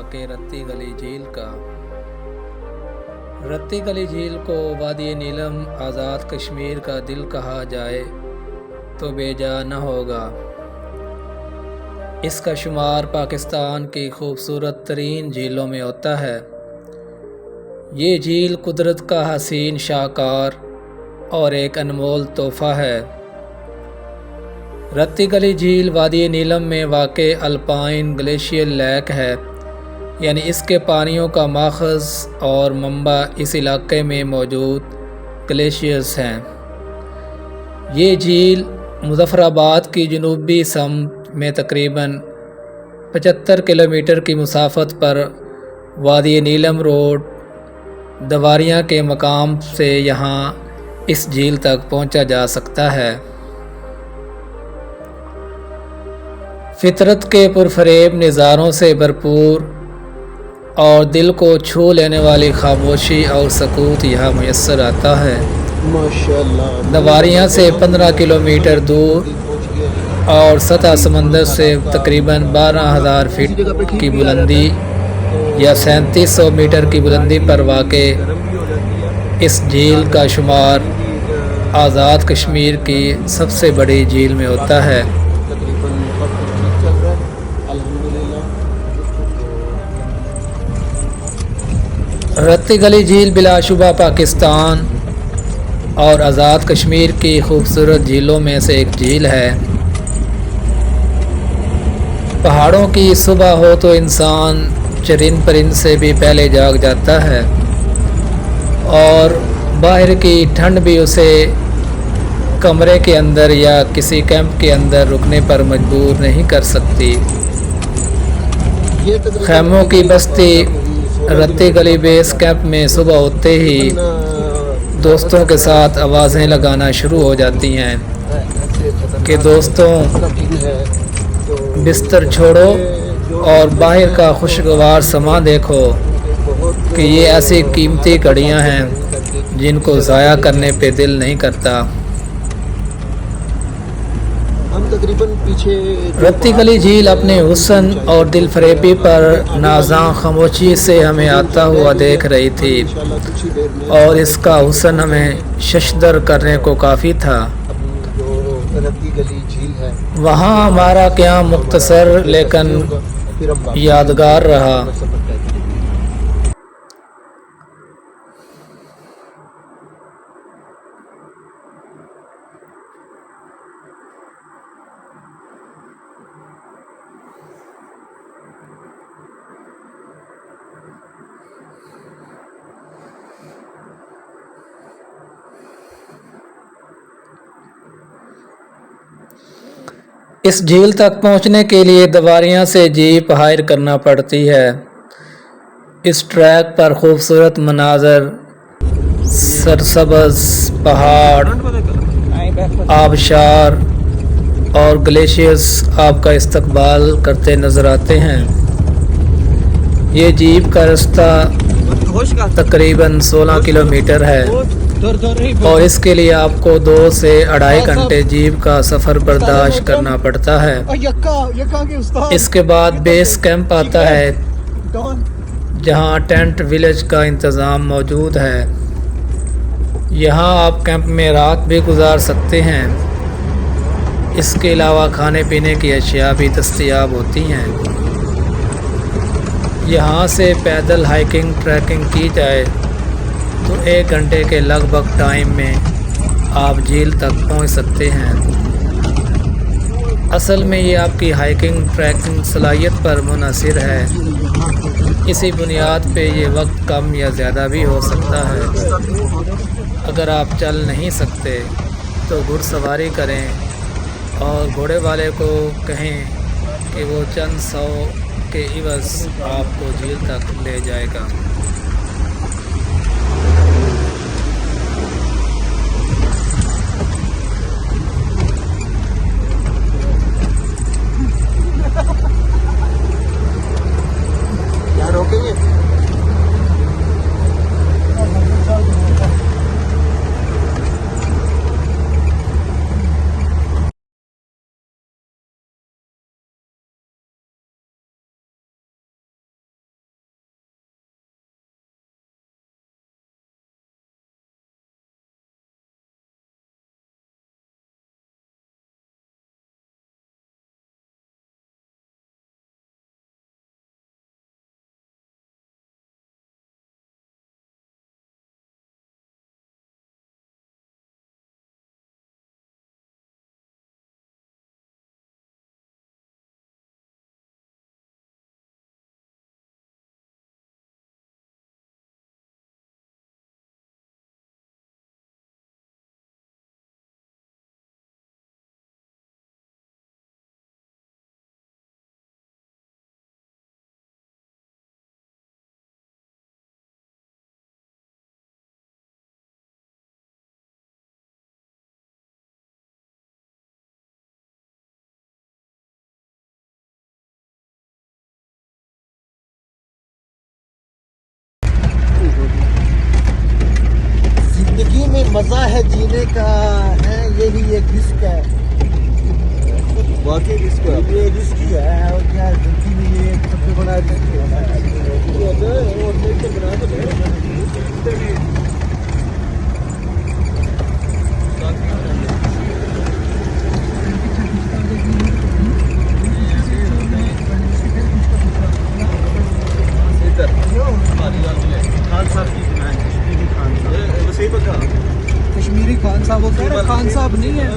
वाक़ रत्ती गली झील का। रत्ती गली झील को वादी नीलम आज़ाद कश्मीर का दिल कहा जाए तो बेजा न होगा। इसका शुमार पाकिस्तान की खूबसूरत तरीन झीलों में होता है। ये झील कुदरत का हसीन शाहकार और एक अनमोल तोहफ़ा है। रत्ती गली झील वादी नीलम में वाक़ अल्पाइन ग्लेशियल लेक है, यानी इसके पानियों का माखज़ और मंबा इस इलाके में मौजूद ग्लेशियर्स हैं। ये झील मुज़फ़्फ़राबाद की जनूबी समत में तकरीबन 75 किलोमीटर की मुसाफत पर वादी नीलम रोड दवारियाँ के मकाम से यहाँ इस झील तक पहुँचा जा सकता है। फितरत के पुरफरेब नज़ारों से भरपूर और दिल को छू लेने वाली खामोशी और सकूत यहाँ मुयस्सर आता है। माशाअल्लाह। दवारियाँ से 15 किलोमीटर दूर और सतह समंदर से तकरीबन 12,000 फीट की बुलंदी या 3700 मीटर की बुलंदी पर वाक़े इस झील का शुमार आज़ाद कश्मीर की सबसे बड़ी झील में होता है। रत्ती गली झील बिलाशुबा पाकिस्तान और आज़ाद कश्मीर की खूबसूरत झीलों में से एक झील है। पहाड़ों की सुबह हो तो इंसान चरिंद परिंद से भी पहले जाग जाता है और बाहर की ठंड भी उसे कमरे के अंदर या किसी कैंप के अंदर रुकने पर मजबूर नहीं कर सकती। खैमों की बस्ती रत्ती गली बेस कैंप में सुबह होते ही दोस्तों के साथ आवाज़ें लगाना शुरू हो जाती हैं कि दोस्तों बिस्तर छोड़ो और बाहर का खुशगवार समा देखो कि ये ऐसी कीमती घड़ियां हैं जिनको ज़ाया करने पे दिल नहीं करता। हम तकरीबन पीछे रत्ती गली झील अपने हुस्न और दिल फरेबी पर नाज़ां खामोशी से हमें आता हुआ देख रही थी और इसका हुस्न हमें शशदर करने को काफ़ी था। रत्ती गली झील है, वहाँ हमारा क्या मुख्तसर लेकिन यादगार रहा। इस झील तक पहुंचने के लिए दवारियां से जीप हायर करना पड़ती है। इस ट्रैक पर खूबसूरत मनाज़र, सरसब्ज़ पहाड़, आबशार और ग्लेशियर्स आपका इस्तकबाल करते नज़र आते हैं। ये जीप का रास्ता तकरीबन 16 किलोमीटर है और इसके लिए आपको 2 से 2.5 घंटे जीप का सफ़र बर्दाश्त करना पड़ता है। इसके बाद बेस कैंप आता है जहां टेंट विलेज का इंतज़ाम मौजूद है। यहां आप कैंप में रात भी गुजार सकते हैं। इसके अलावा खाने पीने की अशिया भी दस्तयाब होती हैं। यहां से पैदल हाइकिंग ट्रैकिंग की जाए तो 1 घंटे के लगभग टाइम में आप झील तक पहुंच सकते हैं। असल में ये आपकी हाइकिंग ट्रैकिंग सलाहियत पर मुनहसर है। इसी बुनियाद पे ये वक्त कम या ज़्यादा भी हो सकता है। अगर आप चल नहीं सकते तो घुड़सवारी करें और घोड़े वाले को कहें कि वो चंद 100 के इवज़ आपको झील तक ले जाएगा। मजा है जीने का है, यही एक रिस्क है, वाकई रिस्क है, ये रिस्क ही है। और क्या जिंदगी में ये सबसे बड़ा रिस्क है। कश्मीरी खान साहब, वो कह रहे खान साहब नहीं है।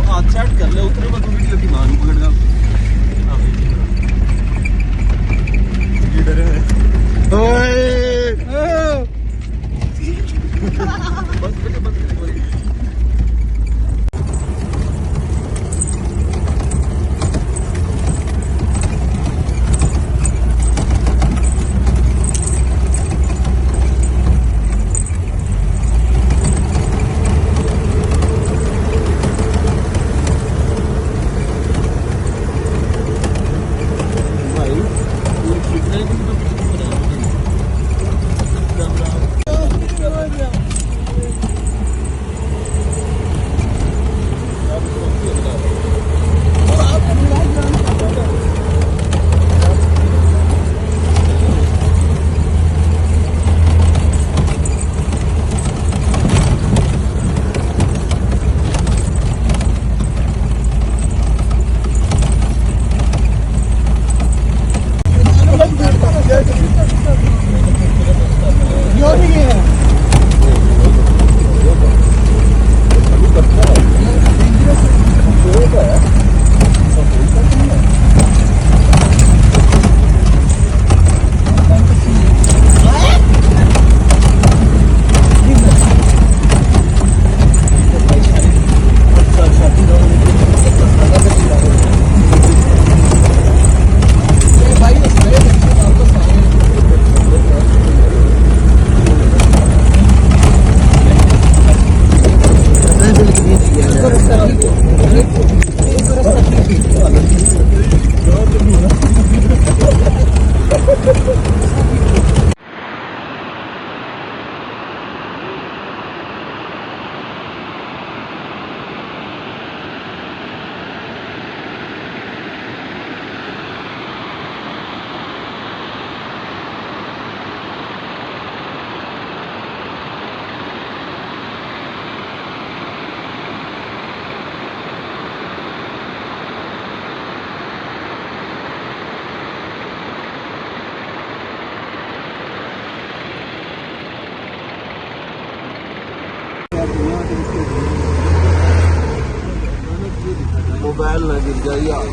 हाथ सेट कर ले, उतने में वीडियो की मान पकड़ना। बस बेटे बंद कर। मोबाइल ना गिर जाए यार।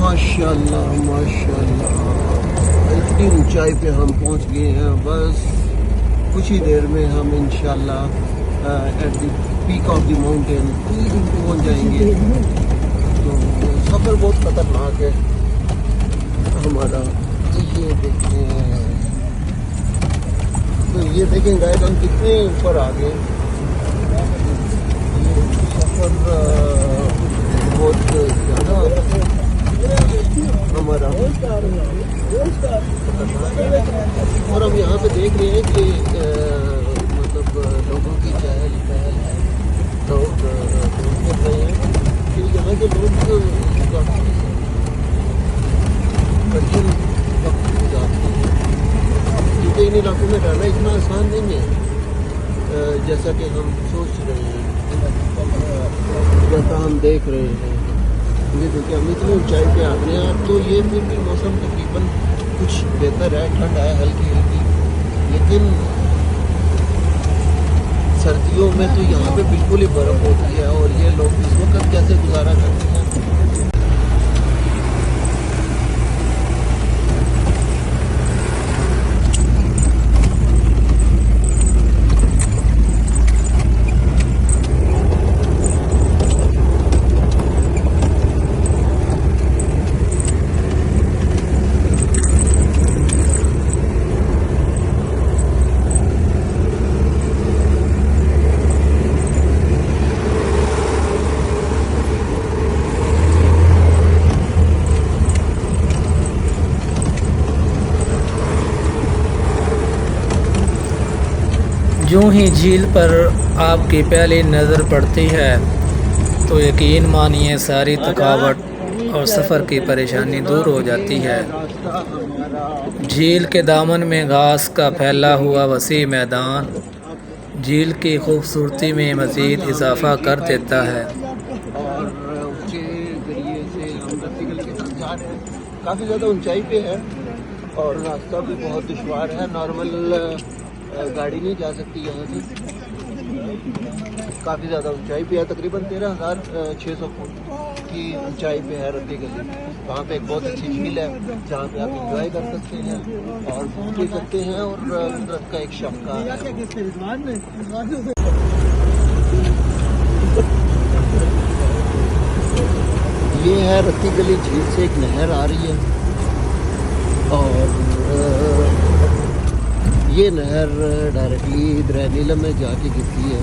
माशाल्लाह माशाल्लाह, इतनी ऊंचाई पे हम पहुंच गए हैं। बस कुछ ही देर में हम इंशाल्लाह at the peak of the mountain पहुंच जाएंगे। तो सफ़र बहुत ख़तरनाक है हमारा। ये देखें, तो ये देखें गाइस, हम कितने ऊपर आ गए। सफ़र बहुत ज़्यादा हमारा, और हम यहाँ पे देख रहे हैं कि मतलब लोगों की चहल पहल है, लोग कर रहे हैं कि यहाँ के लोग कठिन वक्त गुजारते हैं, क्योंकि इन इलाकों में रहना इतना आसान नहीं है जैसा कि हम सोच रहे हैं, जैसा हम देख रहे हैं। ये देखिए हम इतनी ऊंचाई पे आ गए हैं। अब तो ये फिर भी मौसम तकरीबन कुछ बेहतर है, ठंड है हल्की हल्की, लेकिन सर्दियों में तो यहाँ पे बिल्कुल ही बर्फ़ होती है और ये लोग इस वक्त कैसे गुजारा करते हैं। यूं ही झील पर आपकी पहली नज़र पड़ती है तो यकीन मानिए सारी थकावट और सफ़र की परेशानी दूर हो जाती है। झील के दामन में घास का फैला हुआ वसी मैदान झील की खूबसूरती में मज़ीद इजाफ़ा कर देता है। और उसके ज़रिए से हम रत्ती गली के साथ जा रहे हैं। काफ़ी ज़्यादा ऊंचाई पे है और रास्ता भी बहुत दुश्वार है, नॉर्मल गाड़ी नहीं जा सकती यहाँ से। काफ़ी ज़्यादा ऊंचाई पे है, तकरीबन 13,600 फुट की ऊंचाई पे है रत्ती गली। वहाँ पे एक बहुत अच्छी झील है जहाँ पे आप इंजॉय कर सकते हैं और घूम भी सकते हैं और कुदरत का एक शाहकार है। ये है रत्ती गली झील से एक नहर आ रही है और ये नहर डायरेक्टली द्रैनीलम में जाके गिरती है।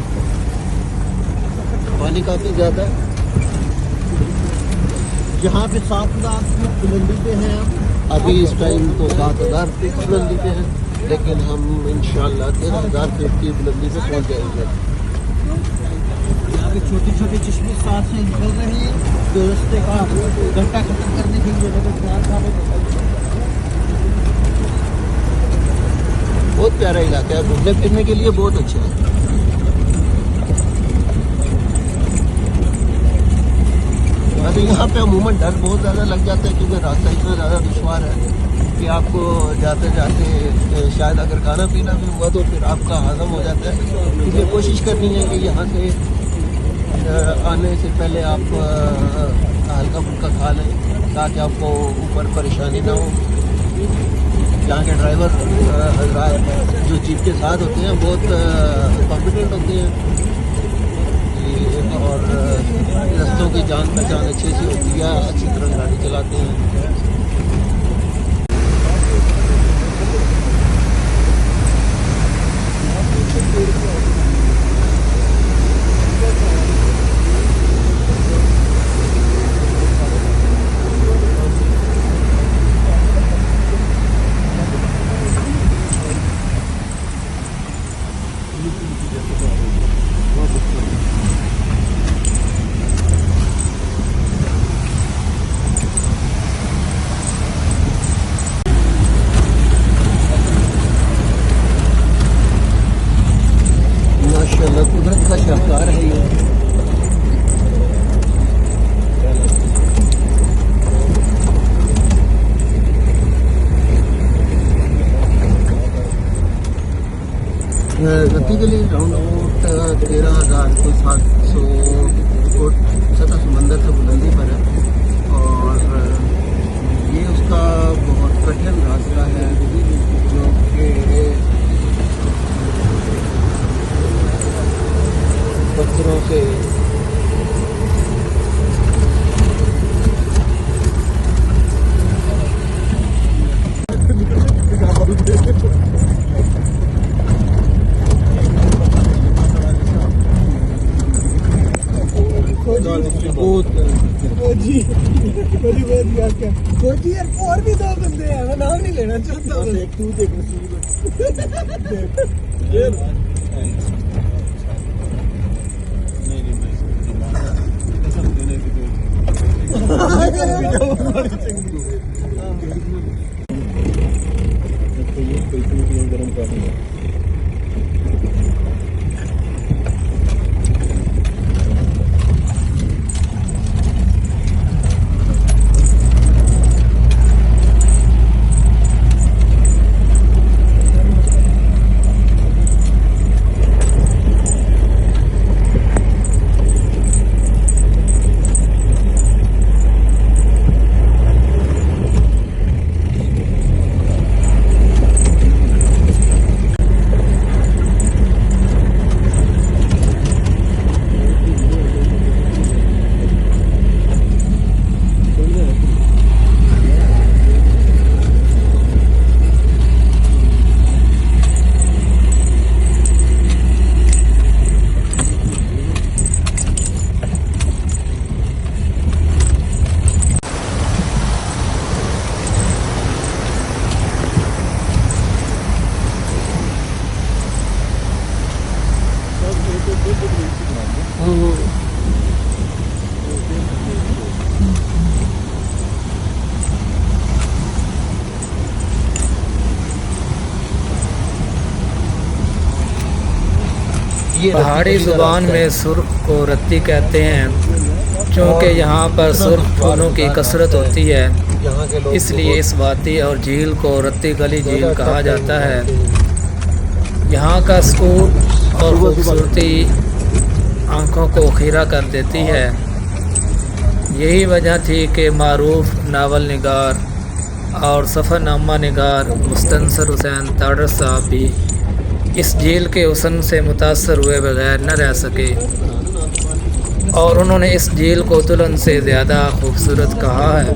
पानी काफ़ी ज़्यादा है। यहाँ पे 7,000 फीट बुलंदी पे हैं हम। अभी इस टाइम तो 7,000 फीट बुलंदी पे हैं, लेकिन हम इंशाल्लाह 13,000 फीट की बुलंदी पे पहुँच जाएंगे। यहाँ पे छोटी छोटी चश्मे साथ से निकल रहे हैं जो रास्ते का घंटा खत्म करने के लिए बहुत प्यारा इलाका है, घूमने फिरने के लिए बहुत अच्छा है। अभी यहाँ पे अमूमन डर बहुत ज़्यादा लग जाता है क्योंकि रास्ता इतना ज़्यादा दुश्वार है कि आपको जाते जाते शायद अगर खाना पीना भी हुआ तो फिर आपका हजम हो जाता है। इसलिए कोशिश करनी है कि यहाँ से आने से पहले आप हल्का फुल्का खा लें ताकि आपको ऊपर परेशानी ना हो। यहाँ के ड्राइवर जो जीप के साथ होते हैं बहुत कॉम्पिटेंट होते हैं और रास्तों की जान पहचान अच्छी सी होती है, अच्छी तरह गाड़ी चलाते हैं। माशाल्लाह कुदरत का शाहकार है ये। रत्ती गली राउंड अबाउट 13,700 फुट सतह समंदर से बुलंदी पर है और ये उसका बहुत कठिन रास्ता है जो कि पत्थरों से और भी 2 बंदे हैं, मैं नाम नहीं लेना चाहता। तू देख ये पहाड़ी ज़ुबान में सुर्ख को रत्ती कहते हैं क्योंकि यहाँ पर सुर्ख फूलों की कसरत होती है, यहाँ के लोग इसलिए इस वादी और झील को रत्ती गली झील कहा जाता है। यहाँ का सुकून और खूबसूरती आँखों को खीरा कर देती है। यही वजह थी कि मारूफ नावल निगार और सफ़रनामा निगार मुस्तनसर हुसैन ताडर साहब भी इस झील के हुस्न से मुतासर हुए बगैर न रह सके और उन्होंने इस झील को दुल्हन से ज़्यादा खूबसूरत कहा है।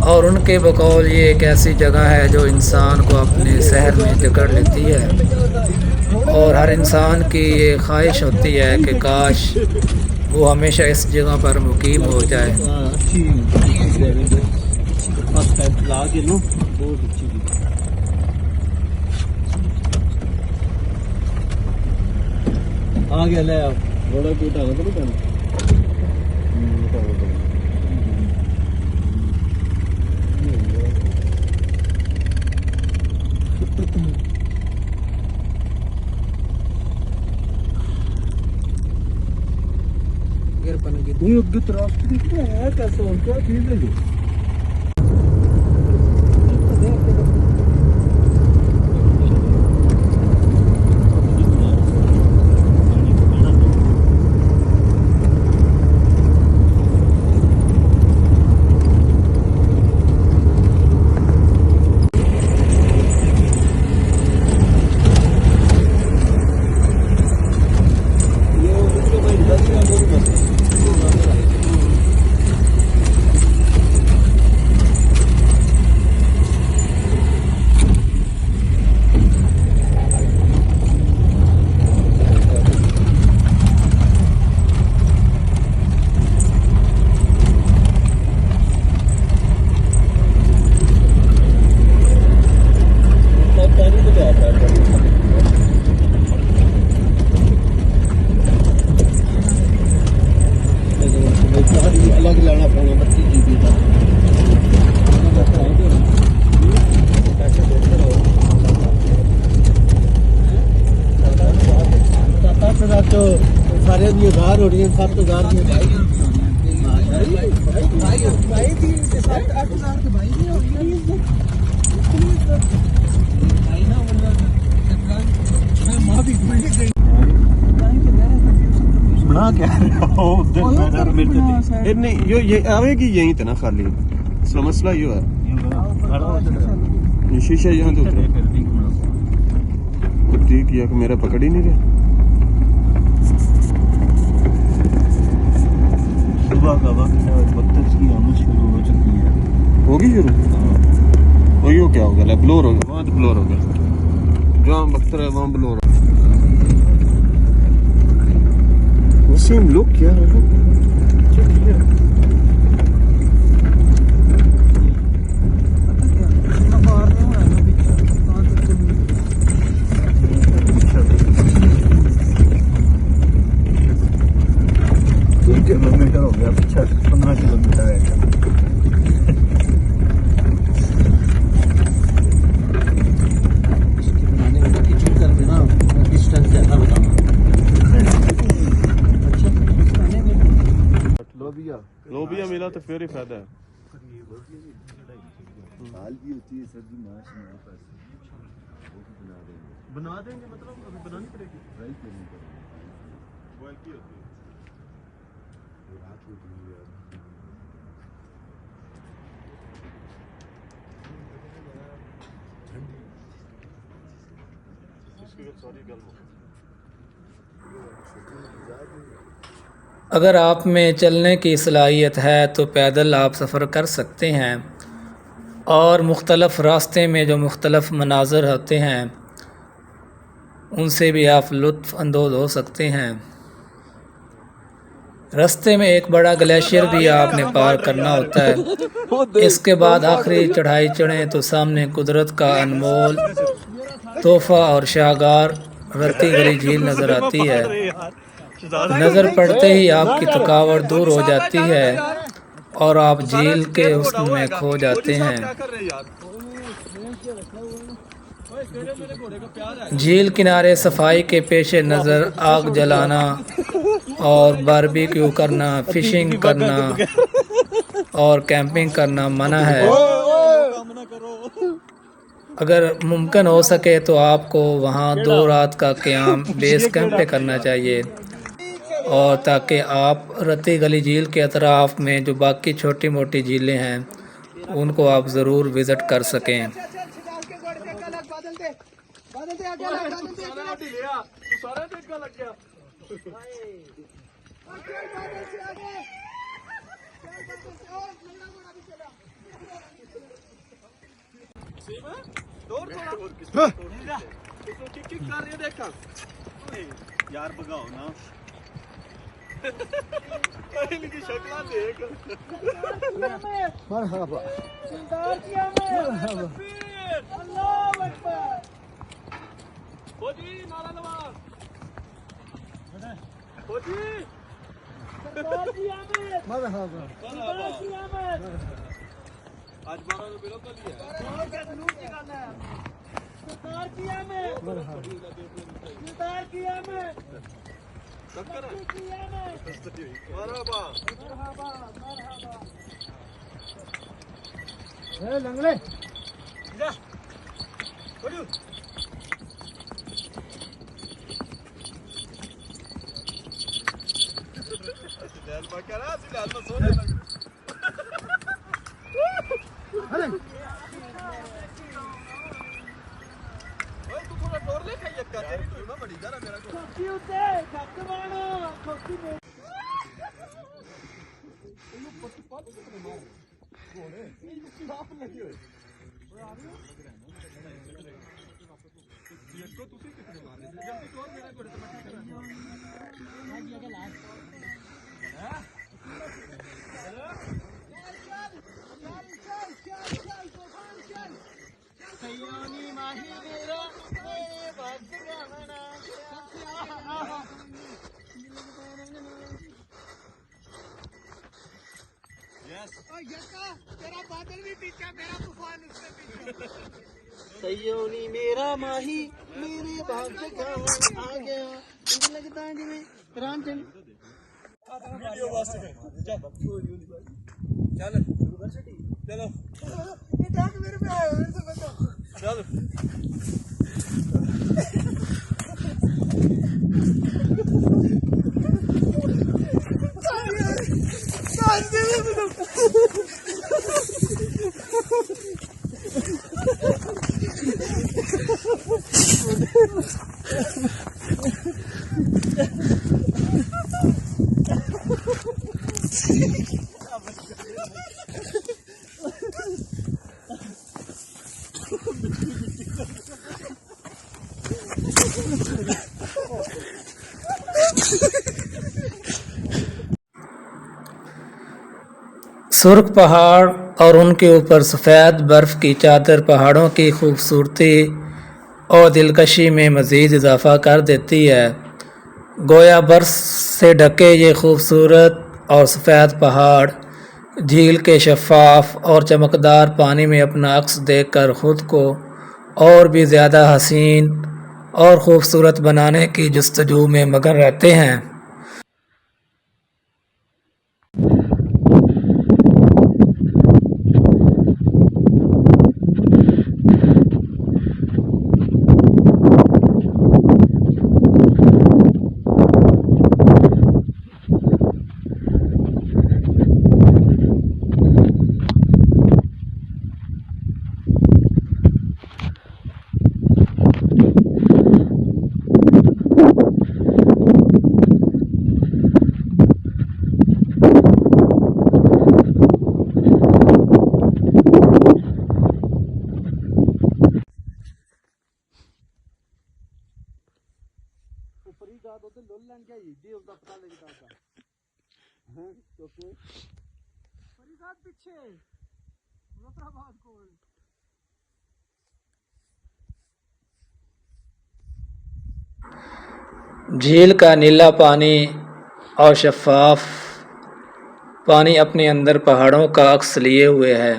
और उनके बकौल ये एक ऐसी जगह है जो इंसान को अपने शहर में जकड़ लेती है और हर इंसान की ये ख्वाहिश होती है कि काश वो हमेशा इस जगह पर मुकीम हो जाए। आ गया ले आप बड़ा टूटा तो नहीं करना ये उद्गत रास्ते है कैसे और क्या चीज है ये अलग लाना पड़ना 32 GB का तो सारे निगार हो रही है 7,000 की बना क्या उधर नहीं ये आवेगी यहीं तना खाली इसका मसला ये है ये शीशा यहाँ तो ठीक किया कि मेरा पकड़ ही नहीं रहा सुबह का वक्त है बत्तख की आमद शुरू हो चुकी है होगी शुरू और यो क्या हो गया ब्लोर हो गया वहाँ तो ब्लोर हो गया जहाँ बख्तर है वहाँ ब्लोर हो वसीम लुक क्या है किलोमीटर हो गया 15 किलोमीटर है बनाने वाले की चीज कर देना डिस्टेंस ज्यादा बताऊं अच्छा लोबिया मिला तो फिर ही फायदा है हाल भी होती है सर्दी मार्च में बना देंगे मतलब अभी बनानी पड़ेगी फ्राई करनी पड़ेगी बॉयल की होती है अगर आप में चलने की सलाहियत है तो पैदल आप सफ़र कर सकते हैं और मुख्तलफ़ रास्ते में जो मुख्तलफ़ मनाज़र होते हैं उनसे भी आप लुत्फ़ अंदोज़ हो सकते हैं। रास्ते में एक बड़ा ग्लेशियर भी आपने पार करना होता है। इसके बाद आखिरी चढ़ाई चढ़ें तो सामने कुदरत का अनमोल तोहफ़ा और शाहगार रत्ती गली झील नज़र आती है। नज़र पड़ते ही आपकी थकावट दूर हो जाती है और आप झील के हुस्न में खो जाते हैं। झील किनारे सफाई के पेश नज़र आग जलाना और बारबेक्यू करना, फिशिंग करना और कैंपिंग करना मना है। अगर मुमकिन हो सके तो आपको वहाँ 2 रात का क़याम बेस कैंप पे करना चाहिए, और ताकि आप रत्ती गली झील के अतराफ़ में जो बाकी छोटी मोटी झीलें हैं उनको आप ज़रूर विज़िट कर सकें। यार भगाओ ना इनकी शक्ल देख। मरहबा अल्लाह अकबर। फौजी नारा नवाज फौजी मरहबा। आज 12 को बिल्कुल ही है। सरदार की आमद सरदार की आमद टक्कर मरहबा मरहबा मरहबा। ए लंगड़े जा बोलो दिल बकरा सिलाल में सोने लग। अरे तू थोड़ा डोर ले खाइए का तेरी तो ना बड़ी जरा मेरा को खोकी उते झक मारो खोकी में इनु पत्ती पात के मार घोड़े ये साफ लगी हुई इसको तू कितने मार रहे जल्दी डोर मेरा घोड़े तो मत करना मैं दिया के लास्ट हां सयानी माही मेरा मेरे भक्त का मना यस ओ यका तेरा बादल भी पीछे मेरा तूफान उससे पीछे। सयानी मेरा माही मेरे भक्त का मना आ गया मुझे लगता है जिਵੇਂ रामचंद्र वीडियो वास्ते चल यूनिवर्सिटी चलो ये टाक मेरे पे आया मेरे से बचा चल सुर्ख पहाड़ और उनके ऊपर सफ़ेद बर्फ़ की चादर पहाड़ों की खूबसूरती और दिलकशी में मज़ीद इजाफ़ा कर देती है। गोया बर्फ़ से ढके ये खूबसूरत और सफ़ेद पहाड़ झील के शफ़ाफ़ और चमकदार पानी में अपना अक्स देखकर ख़ुद को और भी ज़्यादा हसीन और ख़ूबसूरत बनाने की जस्तजू में मगन रहते हैं। झील का नीला पानी और शफ़ाफ पानी अपने अंदर पहाड़ों का अक्स लिए हुए है।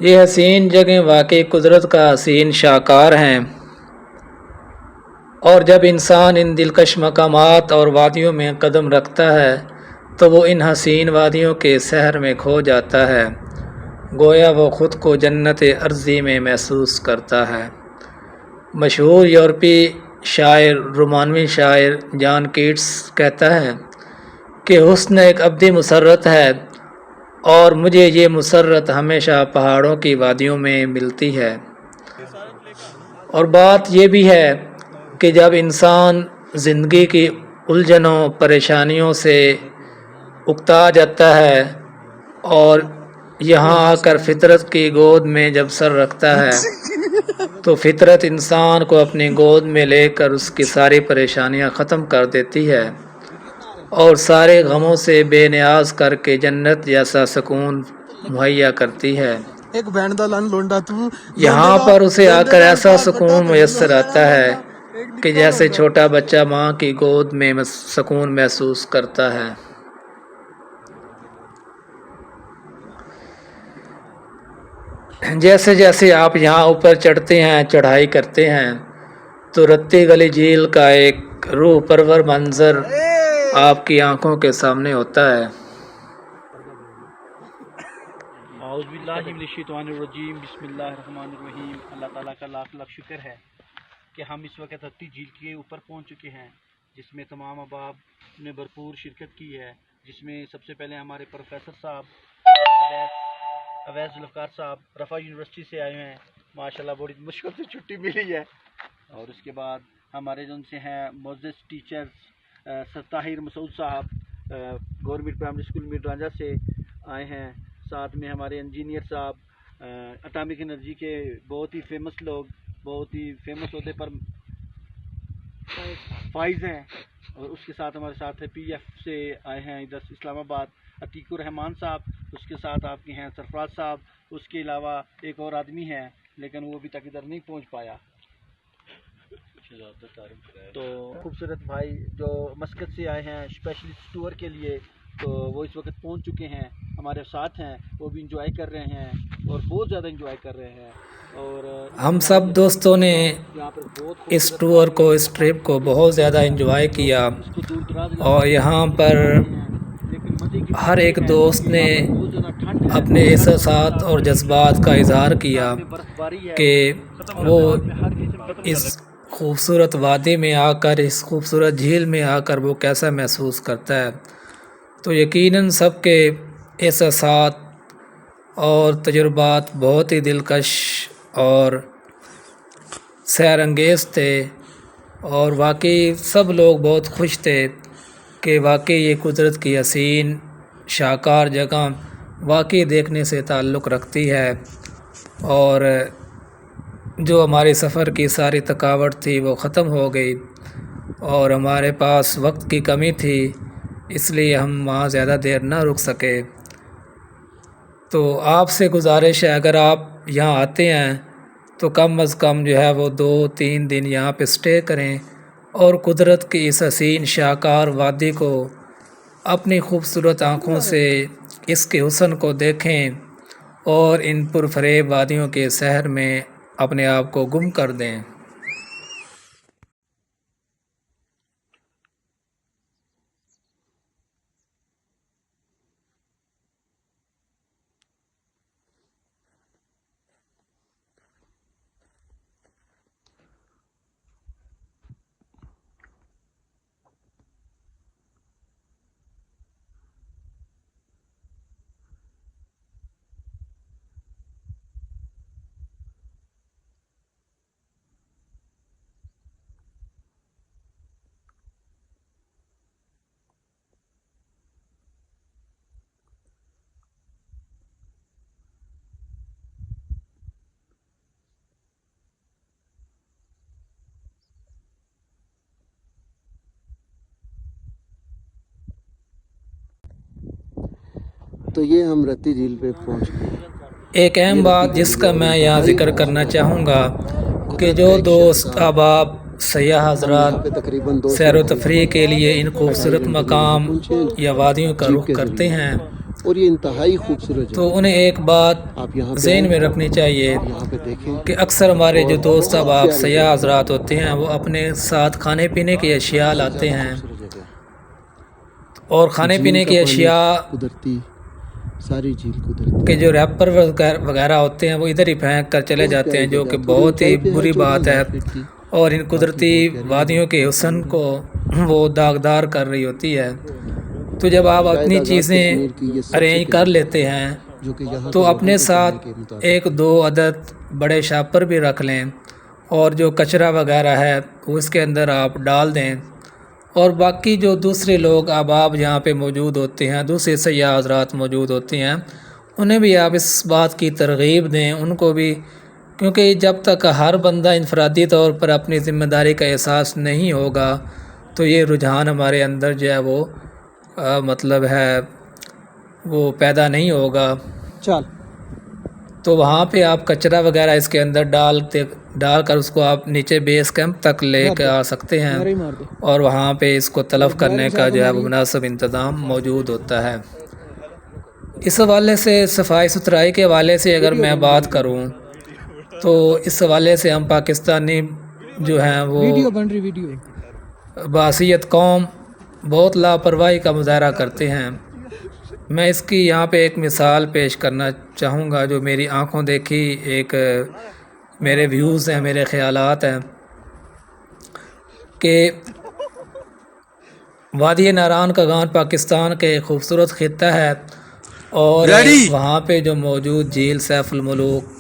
ये हसीन जगह वाकई कुदरत का हसीन शाहकार हैं, और जब इंसान इन दिलकश मकामात और वादियों में कदम रखता है तो वो इन हसीन वादियों के शहर में खो जाता है, गोया वो ख़ुद को जन्नत अर्ज़ी में महसूस करता है। मशहूर यूरोपी शायर रोमानवी शायर जॉन कीट्स कहता है कि हुस्न एक अब्दी मुसर्रत है, और मुझे ये मुसर्रत हमेशा पहाड़ों की वादियों में मिलती है। और बात ये भी है कि जब इंसान ज़िंदगी की उलझनों परेशानियों से उकता जाता है और यहाँ आकर फितरत की गोद में जब सर रखता है तो फितरत इंसान को अपनी गोद में लेकर उसकी सारी परेशानियाँ ख़त्म कर देती है और सारे गमों से बेनियाज करके जन्नत जैसा सुकून मुहैया करती है। एक बैंड दा लन लोंडा तू यहाँ पर उसे आकर ऐसा सुकून मुयस्सर आता है कि जैसे छोटा बच्चा माँ की गोद में सुकून महसूस करता है। जैसे जैसे आप यहाँ ऊपर चढ़ते हैं, चढ़ाई करते हैं, तो रत्ती गली झील का एक रूह परवर मंजर आपकी आंखों के सामने होता है। बिस्मिल्लाहिर्रहमानिर्रहीम। अल्लाह ताला का लाख लाख शुक्र है कि हम इस वक्त रत्ती झील के ऊपर पहुंच चुके हैं, जिसमें तमाम अहबाब ने भरपूर शिरकत की है, जिसमें सबसे पहले हमारे प्रोफेसर साहब अवैस जुल्फ़कार साहब रफ़ा यूनिवर्सिटी से आए हैं, माशाल्लाह बड़ी मुश्किल से छुट्टी मिली है। और उसके बाद हमारे जो उनसे हैं मोज़ेस टीचर्स ताहिर मसूद साहब गवर्नमेंट प्राइमरी स्कूल मीररांझा से आए हैं। साथ में हमारे इंजीनियर साहब एटॉमिक एनर्जी के बहुत ही फेमस लोग, बहुत ही फेमस होते पर फाइज हैं। और उसके साथ हमारे साथ है PF से आए हैं इधर इस्लामाबाद अतीकुर रहमान साहब, उसके साथ आपके हैं सरफराज साहब, उसके अलावा एक और आदमी है लेकिन वो अभी तक इधर नहीं पहुंच पाया। तो खूबसूरत भाई जो मस्कत से आए हैं स्पेशलिस्ट टूर के लिए, तो वो इस वक्त पहुंच चुके हैं, हमारे साथ हैं, वो भी इंजॉय कर रहे हैं और बहुत ज़्यादा इंजॉय कर रहे हैं। और हम सब दोस्तों ने इस टूर को, इस ट्रिप को बहुत ज़्यादा इंजॉय किया और यहाँ पर हर एक दोस्त ने अपने एहसासात और जज्बात का इजहार किया कि वो इस खूबसूरत वादी में आकर, इस खूबसूरत झील में आकर वो कैसा महसूस करता है। तो यकीनन सबके एहसासात और तजुर्बात बहुत ही दिलकश और सैरअंगेज़ थे और वाकई सब लोग बहुत खुश थे कि वाकई ये कुदरत की हसीन शाहकार जगह वाकई देखने से ताल्लुक़ रखती है। और जो हमारे सफ़र की सारी थकावट थी वो ख़त्म हो गई और हमारे पास वक्त की कमी थी, इसलिए हम वहाँ ज़्यादा देर ना रुक सके। तो आपसे गुजारिश है, अगर आप यहाँ आते हैं तो कम अज़ कम जो है वो 2-3 दिन यहाँ पे स्टे करें और कुदरत की इस हसीन शाहकार वादी को अपनी खूबसूरत आँखों से इसके हुस्न को देखें और इन पुरफरेब वादियों के शहर में अपने आप को गुम कर दें। तो ये हम रत्ती झील पे पहुंच गए। एक अहम बात जिसका मैं यहाँ ज़िक्र करना चाहूँगा कि जो दोस्त अहबाब सयाह हज़रात सैर व तफरीह के लिए इन खूबसूरत मकाम या वादियों का रुख करते हैं और ये इंतहाई खूबसूरत तो जगह उन्हें एक बात आप यहाँ पे ज़हन आएं, में रखनी चाहिए यहाँ पे देखें कि अक्सर हमारे जो और दोस्त बहुत अहबाब प्यारी सयाह जगह हज़रात होते हैं वो अपने साथ खाने पीने की अशिया बहुत लाते ज़्यादा हैं खूबसूरत जगह है। और खाने झील पीने का की पानी अशिया कुदरती, सारी झील कुदरती। के जो रैपर वगैरह होते हैं वो इधर ही फेंक कर चले बहुत जाते प्यारी हैं, जो जगह, कि थोड़ी बहुत ही ऊंचाई पे है, बुरी बात है 14,000 फीट की। और इन बाकी कुदरती बहुत प्यारी वादियों के जगह, हुस्न को वो दागदार कर रही होती है। तो जब आप शायद अपनी आज़ाद कश्मीर की ये चीज़ें सबसे अरेंज कर प्यारी लेते जगह है, हैं जो कि यहाँ तो के लोगों अपने के साथ कहने के मुताबिक एक दो अदद बड़े शापर भी रख लें और जो कचरा वगैरह है वो इसके अंदर आप डाल दें। और बाकी जो दूसरे लोग अहबाब यहाँ पे मौजूद होते हैं, दूसरे सयाह हज़रात मौजूद होते हैं, उन्हें भी आप इस बात की तरग़ीब दें, उनको भी, क्योंकि जब तक हर बंदा इनफरादी तौर पर अपनी ज़िम्मेदारी का एहसास नहीं होगा तो ये रुझान हमारे अंदर जो है वो मतलब है वो पैदा नहीं होगा। चल तो वहाँ पे आप कचरा वगैरह इसके अंदर डाल कर उसको आप नीचे बेस कैंप तक ले कर आ सकते हैं और वहाँ पे इसको तलब करने का जो है वो मुनासिब इंतज़ाम मौजूद होता है। इस हवाले से सफाई सुथराई के हवाले से अगर मैं बात करूँ तो इस हवाले से हम पाकिस्तानी जो हैं वो बासियत कौम बहुत लापरवाही का मुजाहरा करते हैं। मैं इसकी यहाँ पे एक मिसाल पेश करना चाहूँगा जो मेरी आँखों देखी एक मेरे व्यूज़ हैं, मेरे ख़यालात हैं कि वादी नारान कगान पाकिस्तान के खूबसूरत ख़ित्ता है और वहाँ पे जो मौजूद झील सैफुल मुलूक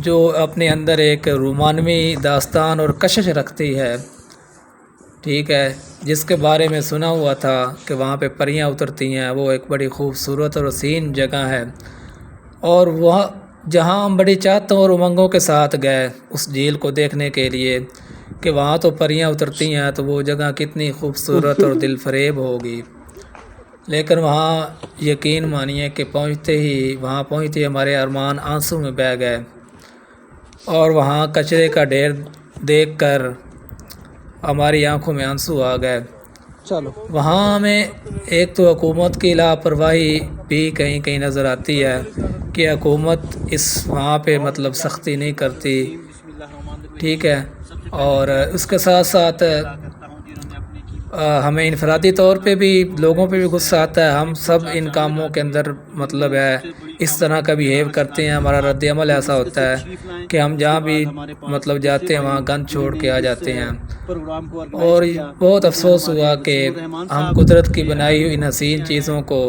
जो अपने अंदर एक रोमानवी दास्तान और कशिश रखती है, ठीक है, जिसके बारे में सुना हुआ था कि वहाँ पे परियां उतरती हैं। वो एक बड़ी खूबसूरत और हसीन जगह है और वह जहाँ हम बड़ी चाहतों और उमंगों के साथ गए उस झील को देखने के लिए कि वहाँ तो परियां उतरती हैं, तो वो जगह कितनी खूबसूरत और दिलफरेब होगी। लेकिन वहाँ यकीन मानिए कि पहुँचते ही हमारे अरमान आंसू में बह गए और वहाँ कचरे का ढेर देखकर हमारी आंखों में आंसू आ गए। चलो वहाँ हमें एक तो हुकूमत की लापरवाही भी कहीं कहीं नज़र आती है कि हुकूमत इस वहाँ पे मतलब सख्ती नहीं करती, ठीक है, और उसके साथ साथ हमें इनफरादी तौर पे भी लोगों पे भी गुस्सा आता है। हम सब इन कामों के अंदर मतलब है इस तरह का बिहेव करते हैं, हमारा रद्द अमल ऐसा होता है कि हम जहाँ भी मतलब जाते हैं वहाँ गंद छोड़ के आ जाते हैं। और बहुत अफसोस हुआ कि हम कुदरत की बनाई हुई इन हसीन चीज़ों को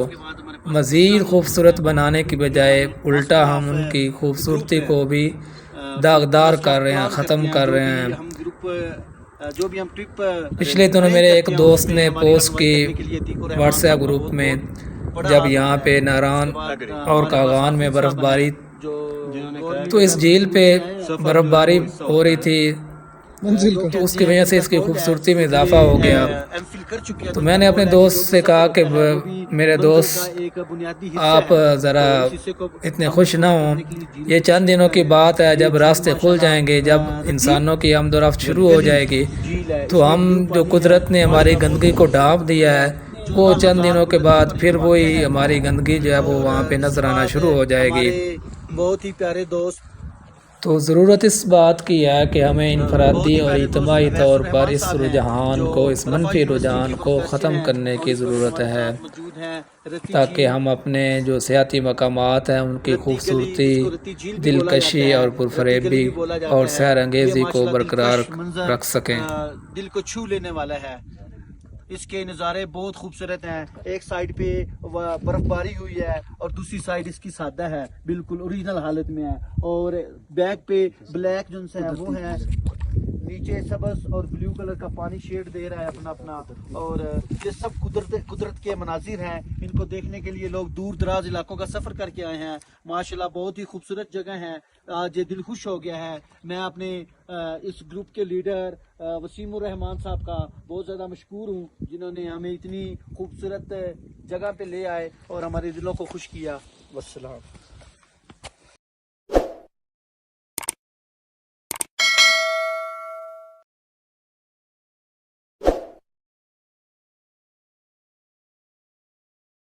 मज़ीद खूबसूरत बनाने की बजाय उल्टा हम उनकी खूबसूरती को भी दागदार कर रहे हैं, ख़त्म कर रहे हैं। जो भी हम ट्रिप पिछले दिनों मेरे एक दोस्त ने पोस्ट की व्हाट्सएप ग्रुप में, जब यहाँ पे नारान और कागान में बर्फ़बारी, तो इस झील पे बर्फ़बारी हो रही थी तो उसकी वजह से इसकी खूबसूरती में इजाफा हो गया। तो मैंने अपने दोस्त से कहा कि मेरे दोस्त आप ज़रा इतने खुश ना हों, ये चंद दिनों की बात है, जब रास्ते खुल जाएंगे, जब इंसानों की आमदोरफ्त शुरू हो जाएगी तो हम जो कुदरत ने हमारी गंदगी को ढाँप दिया है वो चंद दिनों के बाद फिर वही हमारी गंदगी जो है वो वहाँ पे नज़र आना शुरू हो जाएगी। बहुत ही प्यारे दोस्त, तो ज़रूरत इस बात की है कि हमें इनफरादी और इज्तिमाई तौर पर इस रुझान को, इस मनफी रुझान को ख़त्म करने की ज़रूरत है ताकि हम अपने जो सियाती मकामात हैं उनकी खूबसूरती, दिलकशी और पुरफरेबी और सैर अंगेज़ी को बरकरार रख सकें। दिल को छू लेने वाला है। इसके नज़ारे बहुत खूबसूरत हैं। एक साइड पे बर्फबारी हुई है और दूसरी साइड इसकी सादा है, बिल्कुल ओरिजिनल हालत में है, और बैक पे ब्लैक जो है वो है, नीचे सबस और ब्लू कलर का पानी शेड दे रहा है अपना अपना। और ये सब कुदरत के मनाजिर हैं, इनको देखने के लिए लोग दूर दराज इलाकों का सफ़र करके आए हैं। माशाल्लाह बहुत ही खूबसूरत जगह है, आज ये दिल खुश हो गया है। मैं अपने इस ग्रुप के लीडर वसीमुर रहमान साहब का बहुत ज़्यादा मशकूर हूँ, जिन्होंने हमें इतनी खूबसूरत जगह पे ले आए और हमारे दिलों को खुश किया। वस्सलाम।